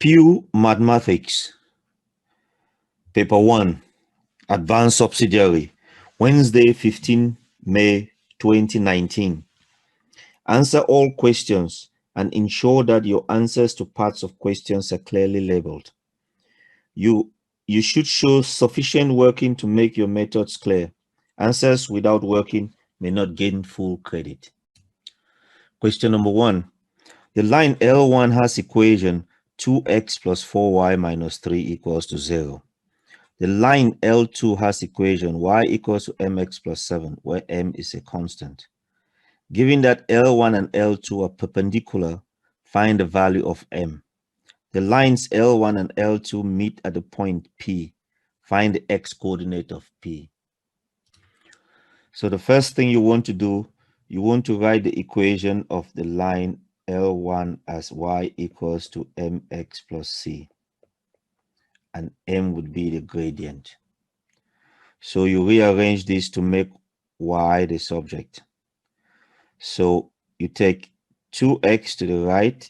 Pew Mathematics, Paper 1, Advanced Subsidiary, Wednesday, 15 May 2019. Answer all questions and ensure that your answers to parts of questions are clearly labeled. You should show sufficient working to make your methods clear. Answers without working may not gain full credit. Question number 1. The line L1 has equation 2x plus 4y minus 3 equals to 0. The line L2 has equation y equals to mx plus 7, where m is a constant. Given that L1 and L2 are perpendicular, find the value of m. The lines L1 and L2 meet at the point P. Find the x-coordinate of P. So the first thing you want to do, you want to write the equation of the line L1 as y equals to mx plus c. And m would be the gradient. So you rearrange this to make y the subject. So you take 2x to the right,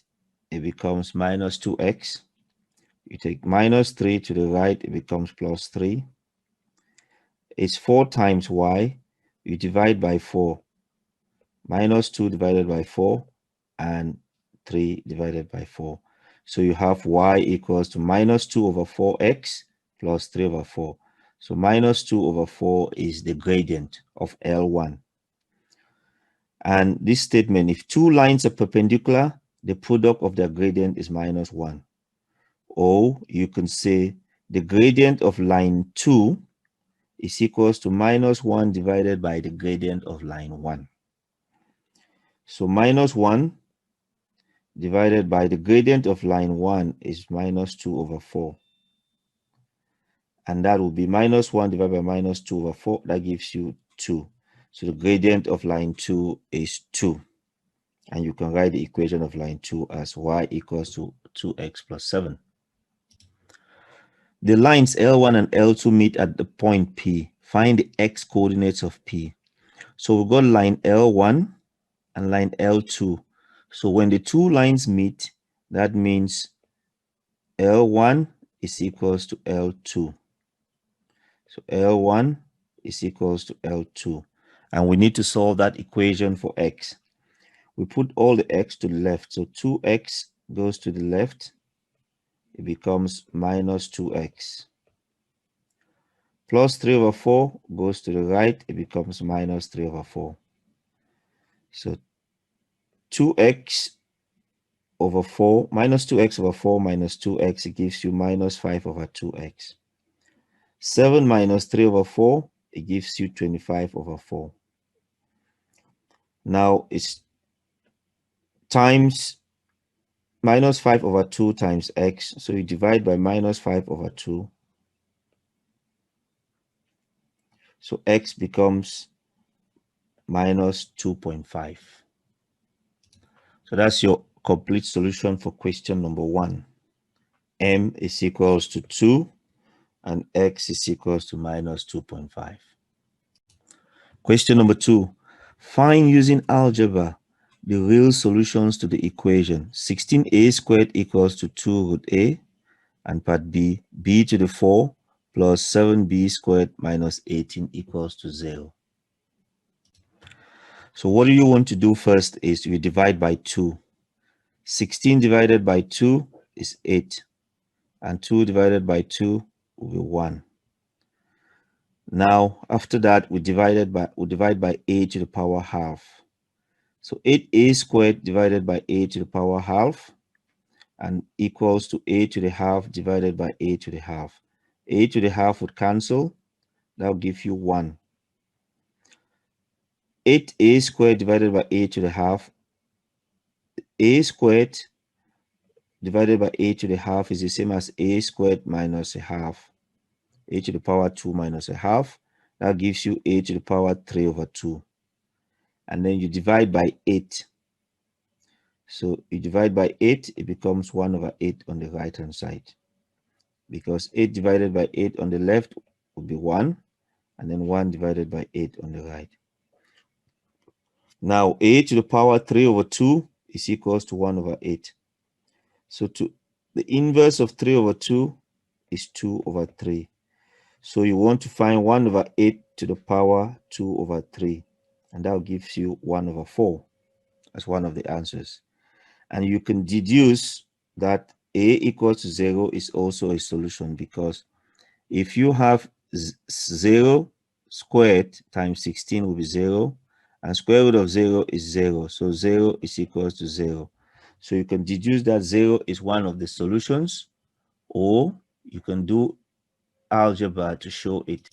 it becomes minus 2x. You take minus 3 to the right, it becomes plus 3. It's 4 times y. You divide by 4. Minus 2 divided by 4 and 3 divided by 4. So you have y equals to minus 2 over 4x plus 3 over 4. So minus 2 over 4 is the gradient of L1. And this statement, if two lines are perpendicular, the product of their gradient is minus 1. Or you can say the gradient of line 2 is equals to minus 1 divided by the gradient of line 1. So minus 1 divided by the gradient of line 1 is minus 2 over 4. And that will be minus 1 divided by minus 2 over 4. That gives you 2. So the gradient of line 2 is 2. And you can write the equation of line 2 as y equals to 2x plus 7. The lines L1 and L2 meet at the point P. Find the x coordinates of P. So we've got line L1 and line L2. So when the two lines meet, that means L1 is equals to L2. So L1 is equals to L2. And we need to solve that equation for x. We put all the x to the left. So 2x goes to the left. It becomes minus 2x. Plus 3 over 4 goes to the right. It becomes minus 3 over 4. So 2x over 4, minus 2x over 4 minus 2x, it gives you minus 5 over 2x. 7 minus 3 over 4, it gives you 25 over 4. Now it's times minus 5 over 2 times x. So you divide by minus 5 over 2. So x becomes minus 2.5. So that's your complete solution for question number 1. M is equals to 2 and x is equals to minus 2.5. Question number 2. Find using algebra the real solutions to the equation 16a squared equals to 2 root a, and part B, b to the 4 plus 7b squared minus 18 equals to 0. So what do you want to do first is you divide by 2. 16 divided by 2 is 8, and 2 divided by 2 will be 1. Now, after that, we divide by a to the power half. So 8a squared divided by a to the power half and equals to a to the half divided by a to the half. A to the half would cancel. That will give you 1. 8a squared divided by a to the half. A squared divided by a to the half is the same as a squared minus a half. A to the power 2 minus a half. That gives you a to the power 3 over 2. And then you divide by 8. So you divide by 8, it becomes 1 over 8 on the right hand side. Because 8 divided by 8 on the left would be 1. And then 1 divided by 8 on the right. Now a to the power 3 over 2 is equals to 1 over 8. So to The inverse of 3 over 2 is 2 over 3. So you want to find 1 over 8 to the power 2 over 3. And that gives you 1 over 4 as one of the answers. And you can deduce that a equals to 0 is also a solution, because if you have 0 squared times 16 will be 0, and square root of 0 is 0. So 0 is equals to 0. So you can deduce that 0 is one of the solutions, or you can do algebra to show it.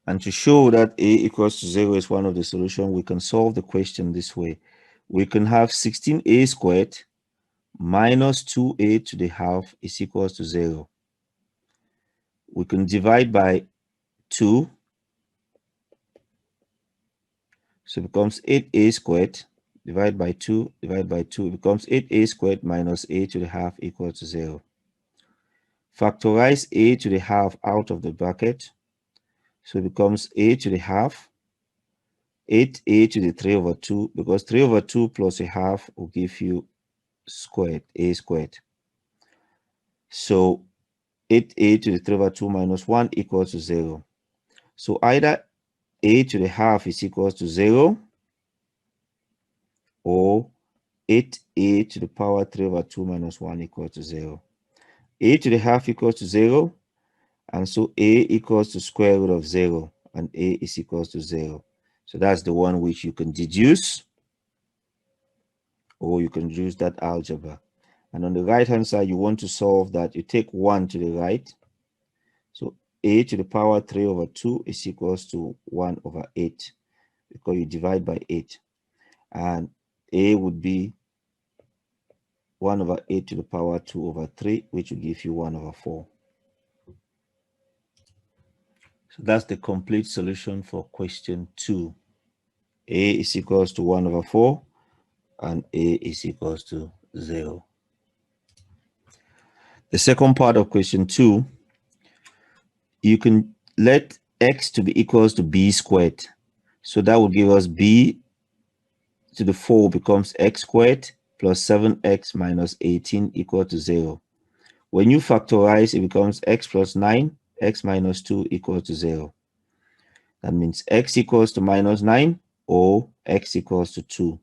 And to show that a equals to 0 is one of the solutions, we can solve the question this way. We can have 16a squared minus 2a to the half is equals to 0. We can divide by 2. So it becomes 8a squared divided by 2 divided by 2. It becomes 8a squared minus a to the half equals to 0. Factorize a to the half out of the bracket. So it becomes a to the half 8a to the 3 over 2, because 3 over 2 plus a half will give you squared, a squared. So 8a to the 3 over 2 minus 1 equals to 0. So either a to the half is equals to 0, or 8a to the power 3 over 2 minus 1 equals to 0. A to the half equals to 0, and so a equals to square root of 0, and a is equals to 0. So that's the one which you can deduce, or you can use that algebra. And on the right hand side, you want to solve that. You take 1 to the right. So a to the power 3 over 2 is equals to 1 over 8, because you divide by 8. And a would be 1 over 8 to the power 2 over 3, which will give you 1 over 4. So that's the complete solution for question 2. A is equals to 1 over 4, and a is equals to 0. The second part of question 2, you can let x to be equals to b squared. So that will give us b to the 4 becomes x squared plus 7x minus 18 equal to 0. When you factorize, it becomes x plus 9, x minus 2 equals to 0. That means x equals to minus 9, or x equals to 2.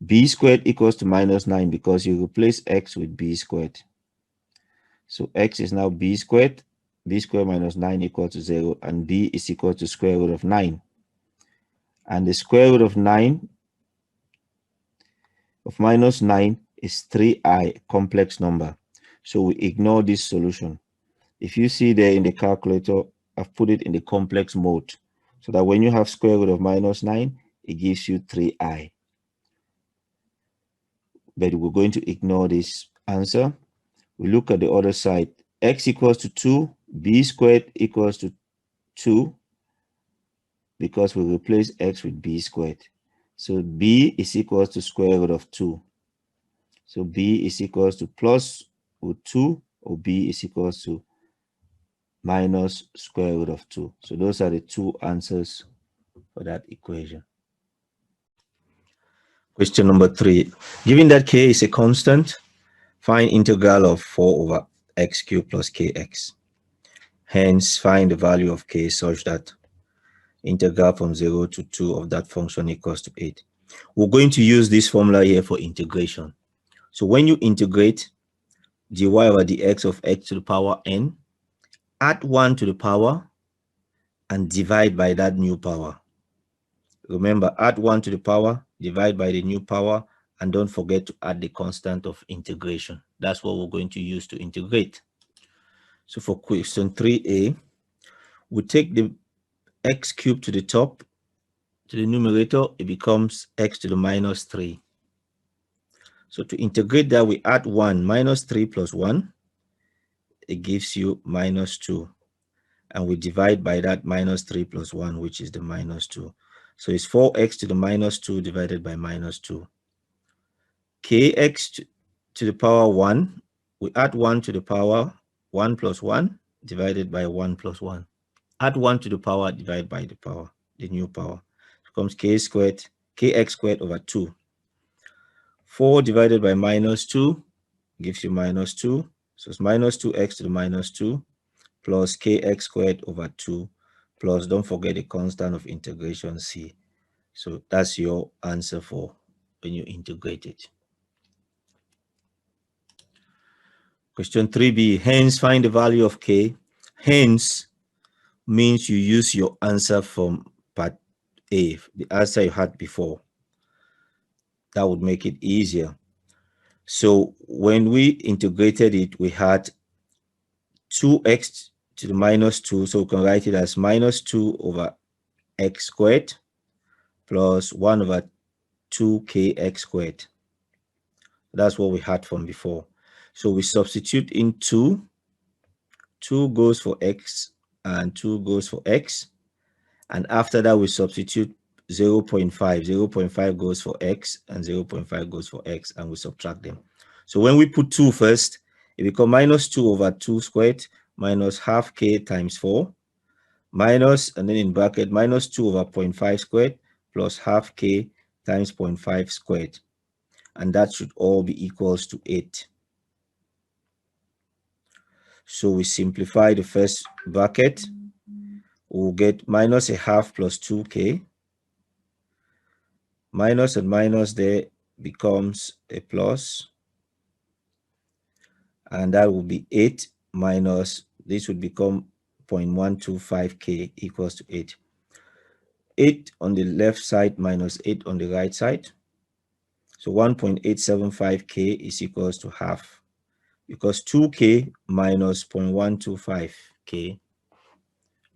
B squared equals to minus 9 because you replace x with b squared. So x is now b squared minus 9 equals to 0, and b is equal to square root of 9. And the square root of 9 of minus 9 is 3i, complex number. So we ignore this solution. If you see there in the calculator, I've put it in the complex mode, so that when you have square root of minus 9, it gives you 3i. But we're going to ignore this answer. We look at the other side. X equals to 2, b squared equals to 2, because we replace x with b squared. So b is equals to square root of 2. So b is equals to plus root 2, or b is equals to minus square root of 2. So those are the two answers for that equation. Question number 3. Given that k is a constant, find integral of 4 over x cubed plus kx. Hence, find the value of k such that integral from 0 to 2 of that function equals to 8. We're going to use this formula here for integration. So when you integrate dy over dx of x to the power n, add 1 to the power and divide by that new power. Remember, add 1 to the power, divide by the new power, and don't forget to add the constant of integration. That's what we're going to use to integrate. So for question 3a, we take the x cubed to the top, to the numerator, it becomes x to the minus 3. So to integrate that, we add 1, minus 3 plus 1, it gives you minus 2. And we divide by that minus 3 plus 1, which is the minus 2. So it's 4x to the minus 2 divided by minus 2. Kx to the power 1, we add 1 to the power 1 plus 1 divided by 1 plus 1. Add 1 to the power, divide by the power, the new power. It becomes kx squared over 2. 4 divided by minus 2 gives you minus 2. So it's minus 2x to the minus 2 plus kx squared over 2 plus, don't forget the constant of integration c. So that's your answer for when you integrate it. Question 3b, hence find the value of k. Hence means you use your answer from part A, the answer you had before. That would make it easier. So when we integrated it, we had 2x to the minus 2. So we can write it as minus 2 over x squared plus 1 over 2kx squared. That's what we had from before. So we substitute in 2. 2 goes for x and 2 goes for x. And after that, we substitute 0.5. 0.5 goes for x and 0.5 goes for x, and we subtract them. So when we put 2 first, it becomes minus 2 over 2 squared minus half k times 4 minus, and then in bracket, minus 2 over 0.5 squared plus half k times 0.5 squared. And that should all be equals to 8. So we simplify the first bracket. We'll get minus a half plus 2k. Minus and minus there becomes a plus. And that will be 8 minus, this would become 0.125k equals to 8. 8 on the left side minus 8 on the right side. So 1.875k is equals to half, because 2k minus 0.125k,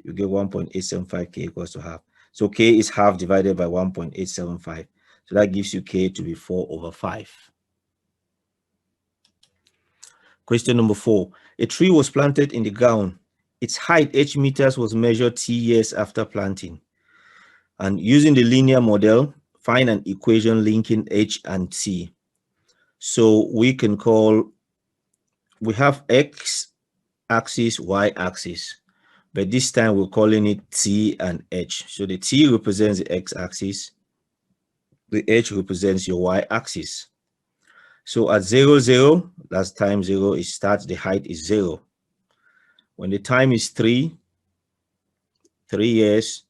you get 1.875k equals to half. So k is half divided by 1.875. So that gives you k to be 4 over 5. Question number 4. A tree was planted in the ground. Its height, h meters, was measured t years after planting. And using the linear model, find an equation linking h and t. So we can call, we have x axis, y axis, but this time we're calling it t and h. So the t represents the x axis, the h represents your y axis. So at 0, 0, that's time 0, it starts, the height is 0. When the time is 3 years,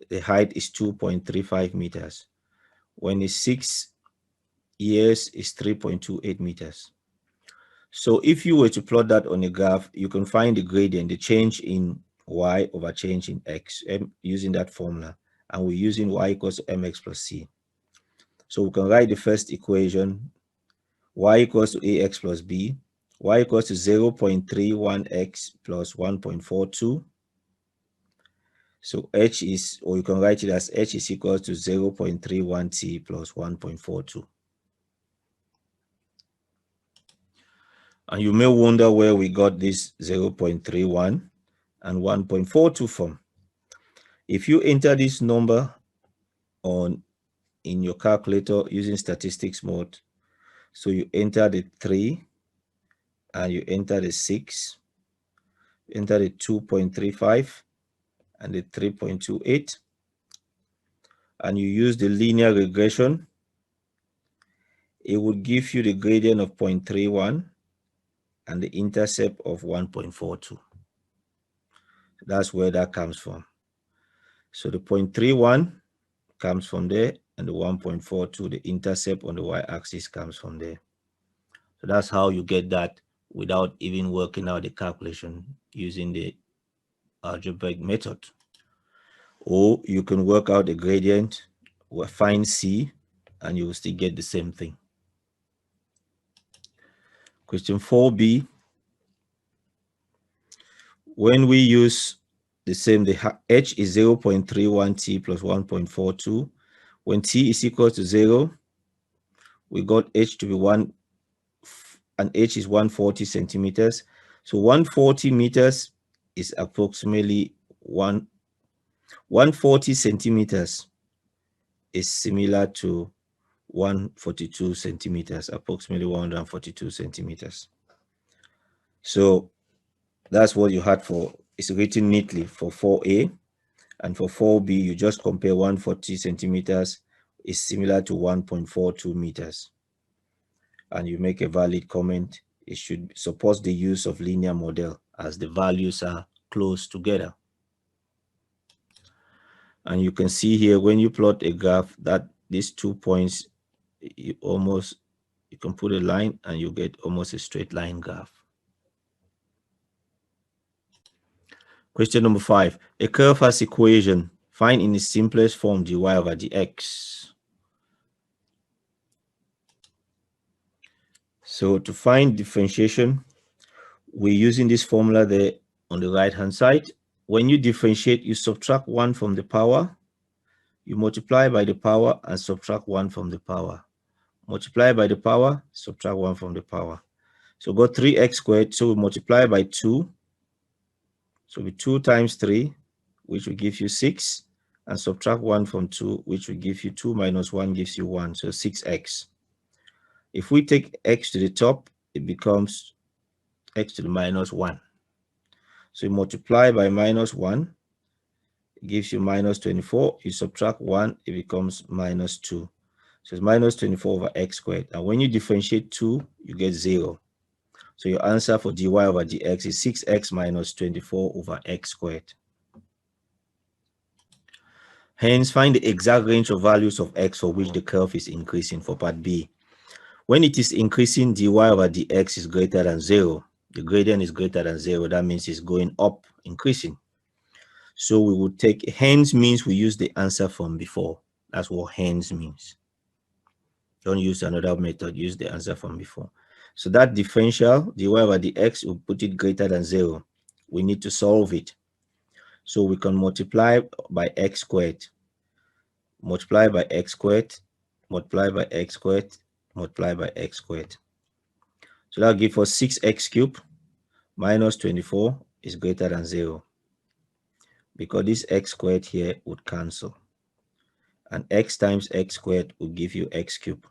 the height is 2.35 meters. When it's 6 years, it's 3.28 meters. So if you were to plot that on a graph, you can find the gradient, the change in y over change in x, using that formula. And we're using y equals to mx plus c. So we can write the first equation, y equals to ax plus b, y equals to 0.31x plus 1.42. So h is, or you can write it as h is equals to 0.31t plus 1.42. And you may wonder where we got this 0.31 and 1.42 from. If you enter this number in your calculator using statistics mode, so you enter the 3 and you enter the 6, enter the 2.35 and the 3.28, and you use the linear regression, it would give you the gradient of 0.31 and the intercept of 1.42. That's where that comes from. So the 0.31 comes from there, and the 1.42, the intercept on the y-axis, comes from there. So that's how you get that without even working out the calculation using the algebraic method. Or you can work out the gradient, or find c, and you will still get the same thing. Question 4b. When we use the same, the h is 0.31t plus 1.42. When t is equal to 0, we got h to be 1, and h is 140 centimeters. So 140 meters is approximately 140 centimeters is similar to 142 centimeters, approximately 142 centimeters. So that's what you had for, it's written neatly for 4a. And for 4b, you just compare 140 centimeters is similar to 1.42 meters. and you make a valid comment, it should support the use of linear model as the values are close together. And you can see here when you plot a graph that these 2 points, you can put a line and you get almost a straight line graph. Question number 5. A curve has equation. Find in its simplest form dy over dx. So to find differentiation, we're using this formula there on the right hand side. When you differentiate, you subtract 1 from the power, you multiply by the power and subtract 1 from the power. Multiply by the power, subtract 1 from the power. So got 3x squared, so we multiply by 2. So we 2 times 3, which will give you 6, and subtract 1 from 2, which will give you 2 minus 1 gives you 1, so 6x. If we take x to the top, it becomes x to the minus 1. So you multiply by minus 1, it gives you minus 24. You subtract 1, it becomes minus 2. So it's minus 24 over x squared. And when you differentiate 2, you get 0. So your answer for dy over dx is 6x minus 24 over x squared. Hence, find the exact range of values of x for which the curve is increasing for part B. When it is increasing, dy over dx is greater than 0. The gradient is greater than 0. That means it's going up, increasing. So we would take, hence means we use the answer from before. That's what hence means. Don't use another method, use the answer from before. So that differential, dy over dx, we'll put it greater than 0. We need to solve it. So we can multiply by x squared. Multiply by x squared, multiply by x squared, multiply by x squared. So that'll give us 6x cubed minus 24 is greater than 0. Because this x squared here would cancel. And x times x squared will give you x cubed.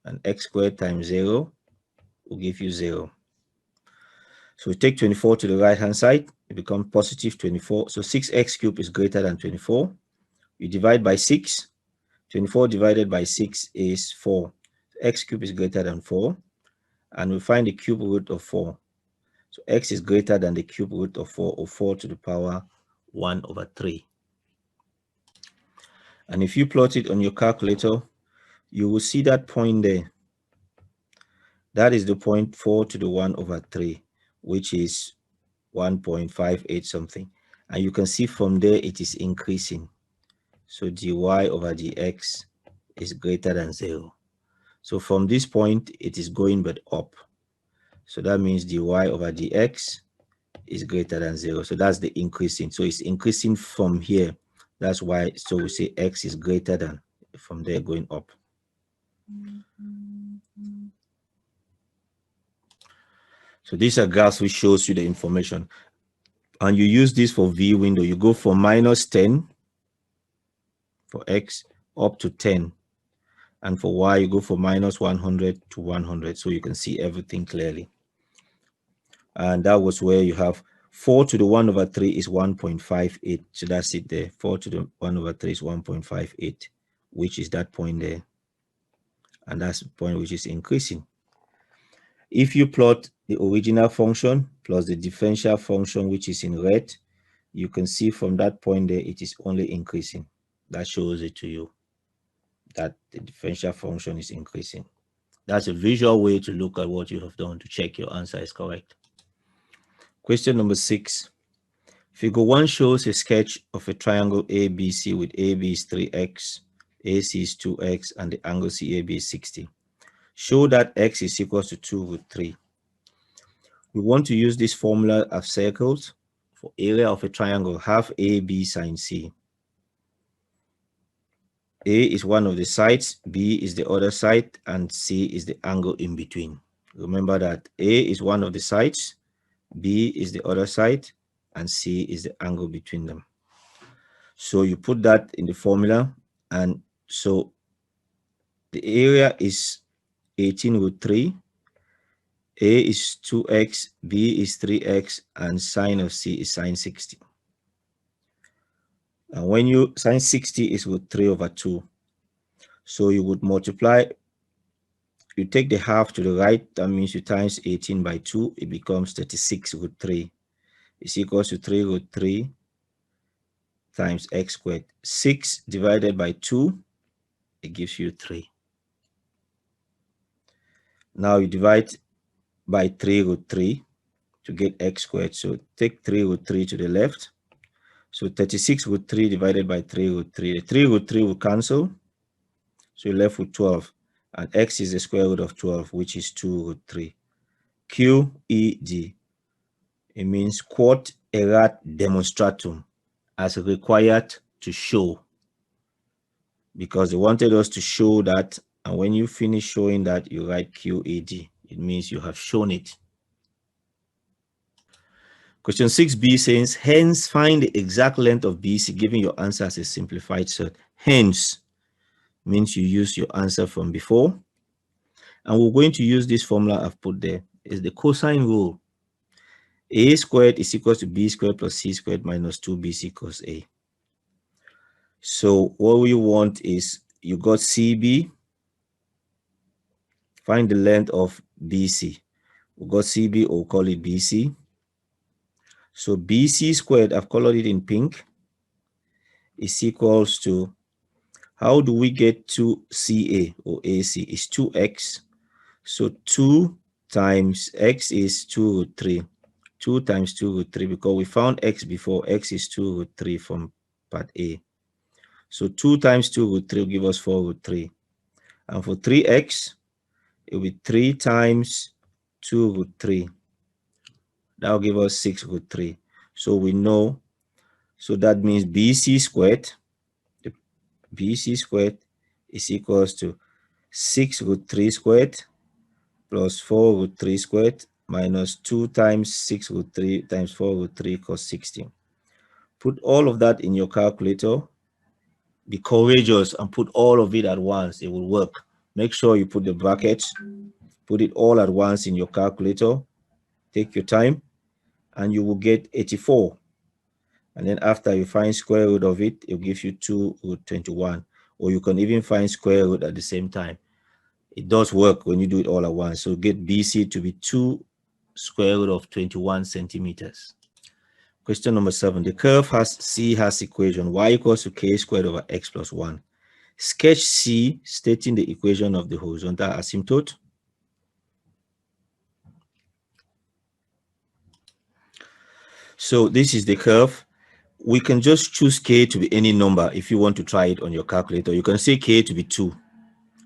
And x squared times 0 will give you 0. So we take 24 to the right hand side, it becomes positive 24. So 6x cubed is greater than 24. You divide by 6. 24 divided by 6 is 4. X cubed is greater than 4. And we find the cube root of 4. So x is greater than the cube root of 4, or 4 to the power 1 over 3. And if you plot it on your calculator, you will see that point there. That is the point 4 to the 1 over 3, which is 1.58 something. And you can see from there it is increasing. So dy over dx is greater than 0. So from this point, it is going but up. So that means dy over dx is greater than 0. So that's the increasing. So it's increasing from here. That's why, so we say x is greater than, from there going up. So these are graphs which shows you the information. And you use this for V window. You go from minus 10 for x up to 10. And for y, you go from minus 100 to 100. So you can see everything clearly. And that was where you have 4 to the 1 over 3 is 1.58. So that's it there. 4 to the 1 over 3 is 1.58, which is that point there. And that's the point which is increasing. If you plot the original function plus the differential function, which is in red, you can see from that point there, it is only increasing. That shows it to you that the differential function is increasing. That's a visual way to look at what you have done to check your answer is correct. Question number 6. Figure 1 shows a sketch of a triangle ABC with AB is 3x, AC is 2x, and the angle CAB is 60. Show that x is equal to 2 root 3. We want to use this formula of circles for area of a triangle, half AB sine C. A is one of the sides, B is the other side, and C is the angle in between. Remember that A is one of the sides, B is the other side, and C is the angle between them. So you put that in the formula, and so the area is 18 root 3, A is 2x, B is 3x, and sine of C is sine 60. And when you, sine 60 is root 3 over 2. So you would multiply you take the half to the right, that means you times 18 by 2, it becomes 36 root 3 is equals to 3 root 3 times x squared. 6 divided by 2, it gives you 3. Now you divide by 3 root 3 to get x squared. So take 3 root 3 to the left. So 36 root 3 divided by 3 root 3. The 3 root 3 will cancel. So you're left with 12. And x is the square root of 12, which is 2 root 3. QED. It means quod erat demonstratum, as required to show. Because they wanted us to show that, and when you finish showing that, you write QED. It means you have shown it. Question 6b says, hence find the exact length of BC, giving your answer as a simplified set. Hence means you use your answer from before. And we're going to use this formula I've put there. It's the cosine rule. A squared is equal to B squared plus C squared minus 2BC cos A. So what we want is, you got CB, find the length of BC. We got CB, or we'll call it BC. So BC squared, I've colored it in pink, is equals to, how do we get to CA or AC? It's 2x. So 2 times x is 2 root 3. 2 times 2 root 3, because we found x before. X is 2 root 3 from part A. So 2 times 2 root 3 will give us 4 root 3. And for 3x, it will be 3 times 2 root 3. That will give us 6 root 3. So we know, so that means BC squared, the BC squared is equals to 6 root 3 squared plus 4 root 3 squared minus 2 times 6 root 3 times 4 root 3 cos 16. Put all of that in your calculator. Be courageous and put all of it at once. It will work. Make sure you put the brackets, put it all at once in your calculator. Take your time, and you will get 84. And then after you find square root of it, it will give you 2 root 21. Or you can even find square root at the same time. It does work when you do it all at once. So get BC to be 2 square root of 21 centimeters. Question number 7. The curve C has equation y equals to k squared over x plus 1. Sketch C stating the equation of the horizontal asymptote. So this is the curve. We can just choose k to be any number. If you want to try it on your calculator, you can say k to be 2.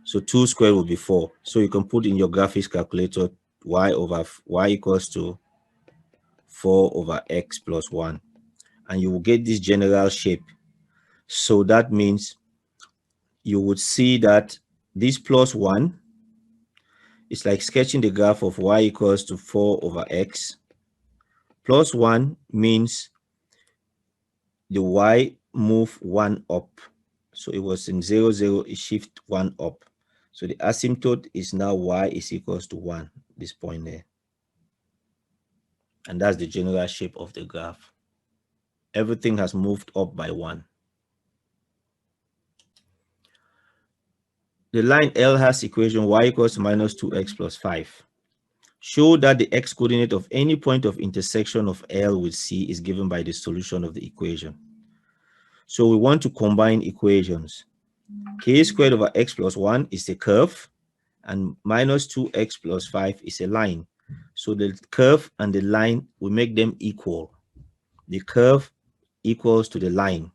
So 2 squared will be 4. So you can put in your graphics calculator y equals to 4 over x plus 1. And you will get this general shape. So that means you would see that this plus 1 is like sketching the graph of y equals to 4 over x. Plus 1 means the y move 1 up. So it was in 0, 0, it shift 1 up. So the asymptote is now y is equals to 1, this point there. And that's the general shape of the graph. Everything has moved up by 1. The line L has equation y equals to minus 2x plus 5. Show that the x coordinate of any point of intersection of L with C is given by the solution of the equation. So we want to combine equations. K squared over x plus 1 is the curve, and minus 2x plus 5 is a line. So the curve and the line, we make them equal. The curve equals to the line.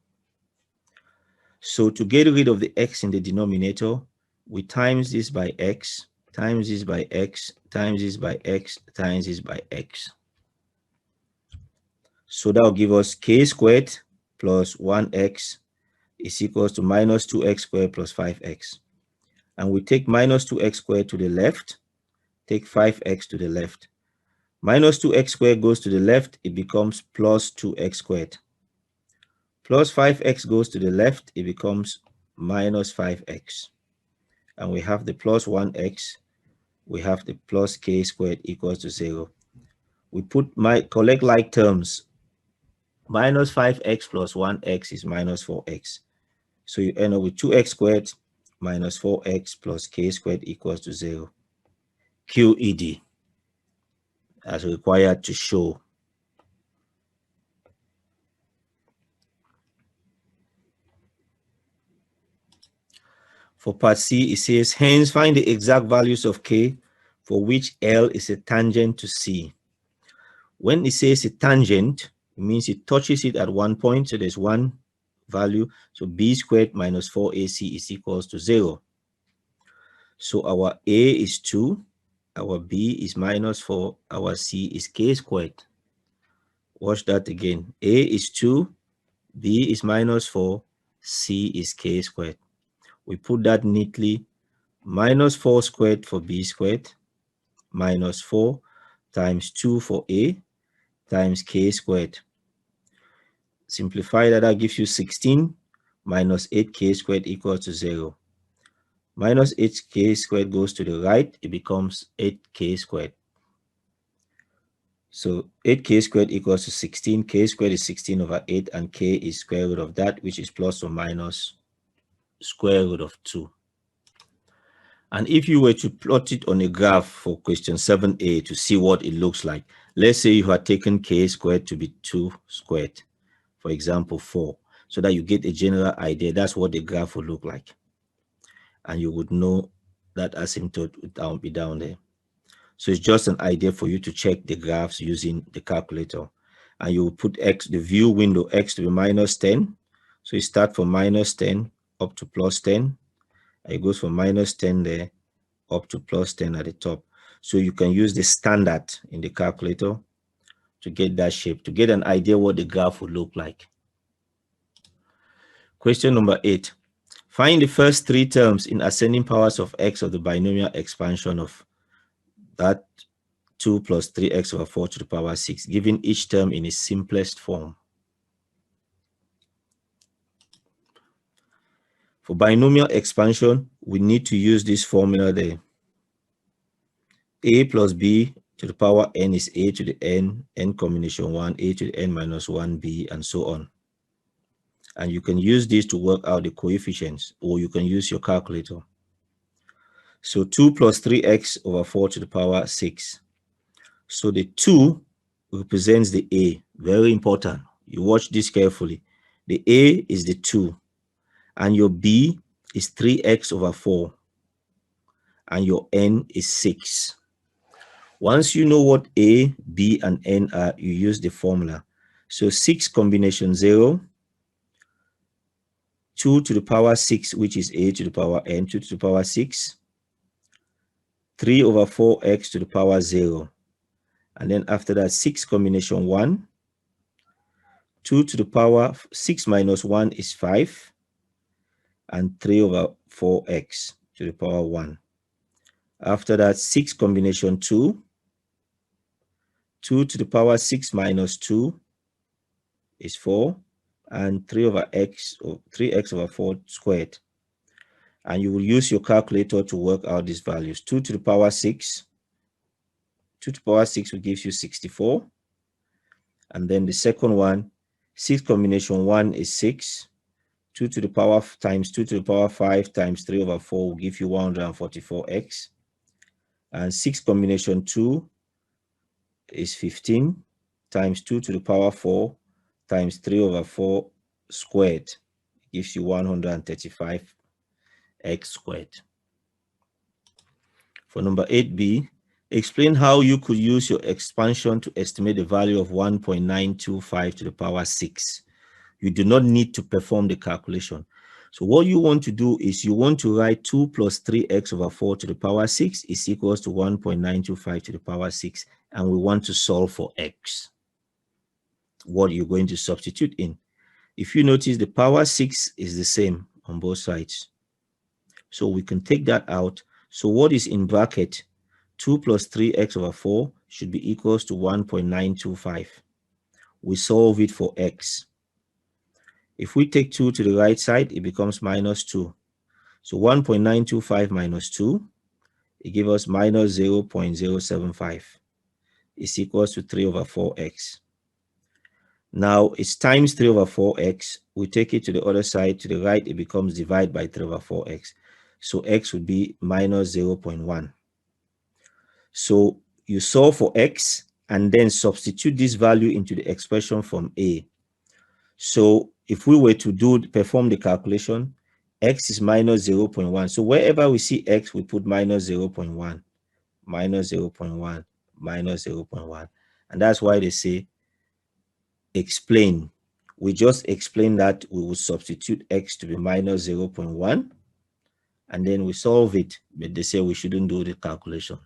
So to get rid of the x in the denominator, we times this by x, times this by x, times this by x, times this by x. So that will give us k squared plus 1x is equals to minus 2x squared plus 5x. And we take minus 2x squared to the left, take 5x to the left. Minus 2x squared goes to the left, it becomes plus 2x squared. Plus 5x goes to the left, it becomes minus 5x. And we have the plus 1x, we have the plus k squared equals to 0. We collect like terms. Minus 5x plus 1x is minus 4x. So you end up with 2x squared minus 4x plus k squared equals to 0. QED as required to show. For part C, it says, hence find the exact values of K for which L is a tangent to C. When it says a tangent, it means it touches it at one point, so there's one value. So B squared minus 4AC is equals to 0. So our A is 2, our B is minus 4, our C is K squared. Watch that again. A is 2, B is minus 4, C is K squared. We put that neatly. Minus 4 squared for B squared, minus 4 times 2 for A, times K squared. Simplify that, that gives you 16 minus 8K squared equals to 0. Minus 8K squared goes to the right, it becomes 8K squared. So 8K squared equals to 16. K squared is 16 over 8, and K is square root of that, which is plus or minus square root of 2. And if you were to plot it on a graph for question 7a to see what it looks like, let's say you had taken K squared to be 2 squared, for example 4, so that you get a general idea. That's what the graph would look like. And you would know that asymptote would be down there. So it's just an idea for you to check the graphs using the calculator. And you will put X, the view window X to be minus 10. So you start from minus 10 up to plus 10. And it goes from minus 10 there up to plus 10 at the top. So you can use the standard in the calculator to get that shape, to get an idea what the graph would look like. Question number 8. Find the first 3 terms in ascending powers of X of the binomial expansion of that 2 plus 3x over 4 to the power 6, given each term in its simplest form. For binomial expansion, we need to use this formula there. A plus B to the power n is A to the n combination 1, A to the n minus 1b, and so on. And you can use this to work out the coefficients, or you can use your calculator. So 2 plus 3x over 4 to the power 6. So the 2 represents the A. Very important. You watch this carefully. The A is the 2. And your B is 3x over 4. And your n is 6. Once you know what A, B, and n are, you use the formula. So 6 combination 0, 2 to the power 6, which is A to the power n, 2 to the power 6, 3 over 4x to the power 0. And then after that, 6 combination 1, 2 to the power 6 minus 1 is 5, and 3 over 4x to the power 1. After that, 6 combination 2, 2 to the power 6 minus 2 is 4, and 3 over x, or 3x over 4 squared. And you will use your calculator to work out these values. 2 to the power 6, 2 to the power 6 will give you 64. And then the second one, 6 combination 1 is 6. 2 to the power times 2 to the power 5 times 3 over 4 will give you 144x. And 6 combination 2 is 15 times 2 to the power 4 times 3 over 4 squared gives you 135x squared. For number 8b, explain how you could use your expansion to estimate the value of 1.925 to the power 6. You do not need to perform the calculation. So what you want to do is you want to write 2 plus 3x over 4 to the power 6 is equals to 1.925 to the power 6, and we want to solve for x. What you're going to substitute in. If you notice, the power 6 is the same on both sides. So we can take that out. So what is in bracket 2 plus 3x over 4 should be equals to 1.925. We solve it for x. If we take 2 to the right side, it becomes minus 2. So 1.925 minus 2, it gives us minus 0.075. Is equals to 3 over 4x. Now it's times 3 over 4x. We take it to the other side. To the right, it becomes divided by 3 over 4x. So x would be minus 0.1. So you solve for x and then substitute this value into the expression from A. So if we were to perform the calculation, x is minus 0.1. So wherever we see x, we put minus 0.1, minus 0.1, minus 0.1. And that's why they say explain. We just explain that we will substitute x to be minus 0.1 and then we solve it, but they say we shouldn't do the calculation.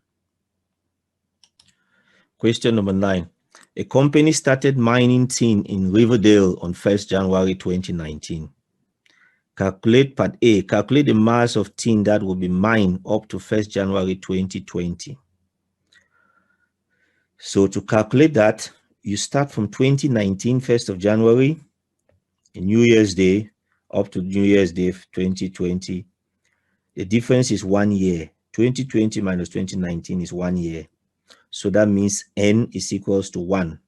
Question number 9. A company started mining tin in Riverdale on 1st January 2019. Calculate part A. Calculate the mass of tin that will be mined up to 1st January 2020. So to calculate that, you start from 2019, 1st of January, New Year's Day, up to New Year's Day 2020. The difference is 1 year. 2020 minus 2019 is 1 year. So that means n is equals to 1.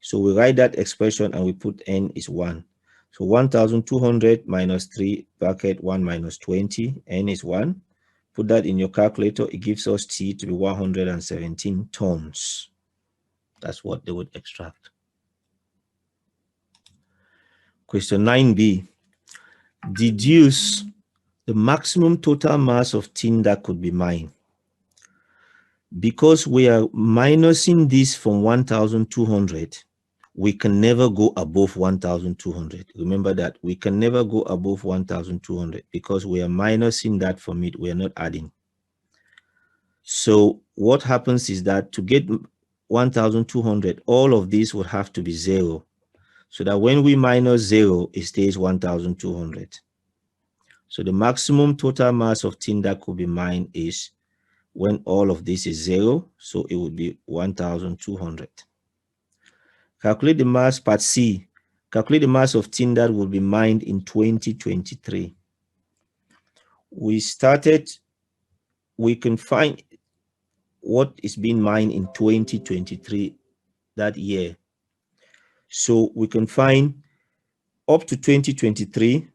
So we write that expression and we put n is 1. So 1,200 minus 3 bracket 1 minus 20, n is 1. Put that in your calculator. It gives us T to be 117 tons. That's what they would extract. Question 9b. Deduce the maximum total mass of tin that could be mined. Because we are minusing this from 1,200, we can never go above 1,200. Remember that we can never go above 1,200 because we are minusing that from it. We are not adding. So what happens is that to get 1,200, all of these would have to be 0. So that when we minus 0, it stays 1,200. So the maximum total mass of tin that could be mined is when all of this is 0. So it would be 1,200. Calculate the mass, part C. Calculate the mass of tin that will be mined in 2023. We can find what is being mined in 2023, that year. So we can find up to 2023.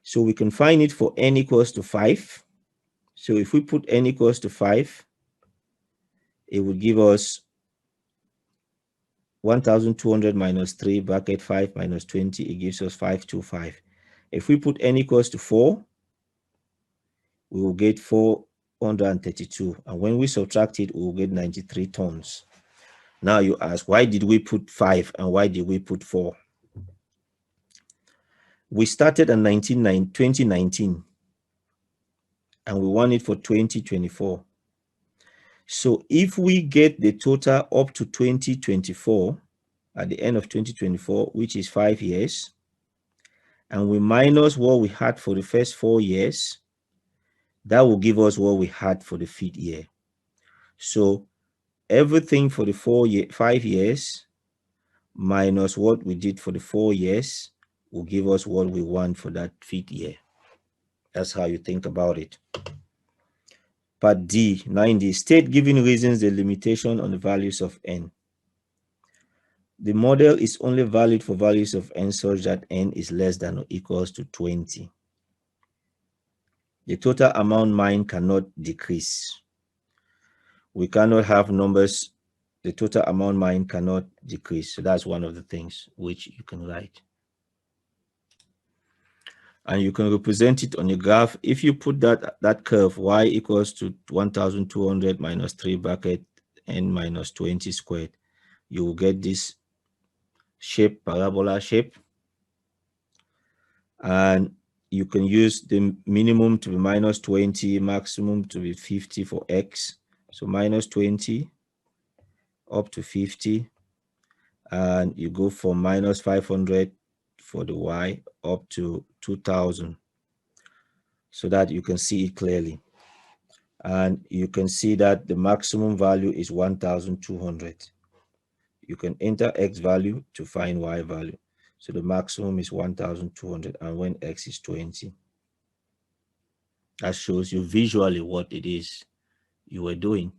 So we can find it for n equals to 5. So if we put n equals to 5, it would give us 1,200 minus 3 bracket 5 minus 20, it gives us 525. If we put n equals to 4, we will get 432. And when we subtract it, we will get 93 tons. Now you ask, why did we put 5 and why did we put 4? We started in 2019 and we want it for 2024. So if we get the total up to 2024, at the end of 2024, which is 5 years, and we minus what we had for the first 4 years, that will give us what we had for the 5th year. So everything for the 5 years minus what we did for the 4 years will give us what we want for that 5th year. That's how you think about it. Part D, 9D, state giving reasons the limitation on the values of n. The model is only valid for values of n such that n is less than or equals to 20. The total amount mined cannot decrease. We cannot have numbers. The total amount mined cannot decrease. So that's one of the things which you can write. And you can represent it on a graph. If you put that curve, y equals to 1,200 minus 3 bracket n minus 20 squared, you will get this shape, parabola shape. And you can use the minimum to be minus 20, maximum to be 50 for x. So minus 20 up to 50. And you go from minus 500 for the y up to 2,000. So that you can see it clearly. And you can see that the maximum value is 1,200. You can enter x value to find y value. So the maximum is 1,200 and when x is 20. That shows you visually what it is you were doing.